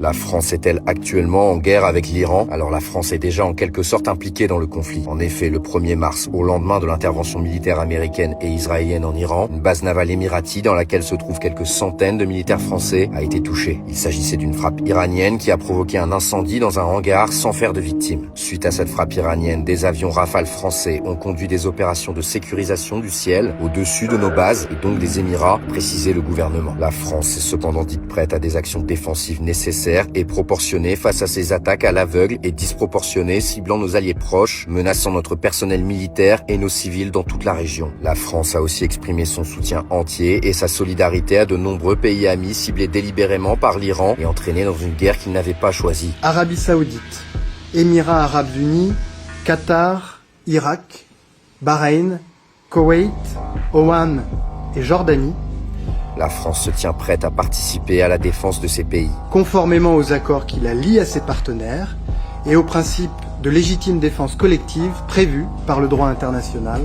La France est-elle actuellement en guerre avec l'Iran? Alors la France est déjà en quelque sorte impliquée dans le conflit. En effet, le 1er mars, au lendemain de l'intervention militaire américaine et israélienne en Iran, une base navale émirati dans laquelle se trouvent quelques centaines de militaires français a été touchée. Il s'agissait d'une frappe iranienne qui a provoqué un incendie dans un hangar sans faire de victimes. Suite à cette frappe iranienne, des avions Rafale français ont conduit des opérations de sécurisation du ciel au-dessus de nos bases et donc des Émirats, a précisé le gouvernement. La France est cependant dite prête à des actions défensives nécessaires et proportionnées face à ces attaques à l'aveugle et disproportionnées ciblant nos alliés proches, menaçant notre personnel militaire et nos civils dans toute la région. La France a aussi exprimé son soutien entier et sa solidarité à de nombreux pays amis ciblés délibérément par l'Iran et entraînés dans une guerre qu'ils n'avaient pas choisie. Arabie Saoudite, Émirats Arabes Unis, Qatar, Irak, Bahreïn, Koweït, Oman et Jordanie. La France se tient prête à participer à la défense de ces pays. Conformément aux accords qui la lient à ses partenaires et aux principes de légitime défense collective prévus par le droit international,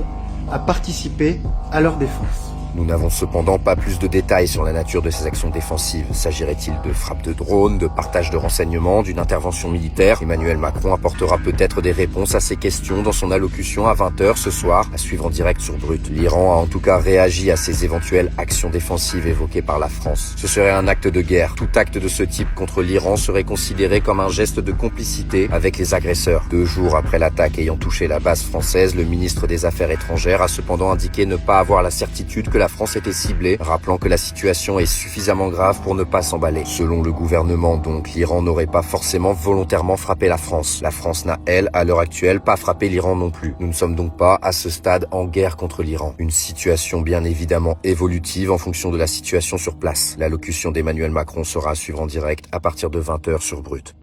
à participer à leur défense. Nous n'avons cependant pas plus de détails sur la nature de ces actions défensives. S'agirait-il de frappes de drones, de partage de renseignements, d'une intervention militaire? Emmanuel Macron apportera peut-être des réponses à ces questions dans son allocution à 20h ce soir, à suivre en direct sur Brut. L'Iran a en tout cas réagi à ces éventuelles actions défensives évoquées par la France. Ce serait un acte de guerre. Tout acte de ce type contre l'Iran serait considéré comme un geste de complicité avec les agresseurs. 2 jours après l'attaque ayant touché la base française, le ministre des Affaires étrangères a cependant indiqué ne pas avoir la certitude que la France était ciblée, rappelant que la situation est suffisamment grave pour ne pas s'emballer. Selon le gouvernement, donc, l'Iran n'aurait pas forcément volontairement frappé la France. La France n'a, elle, à l'heure actuelle, pas frappé l'Iran non plus. Nous ne sommes donc pas, à ce stade, en guerre contre l'Iran. Une situation bien évidemment évolutive en fonction de la situation sur place. L'allocution d'Emmanuel Macron sera à suivre en direct à partir de 20h sur Brut.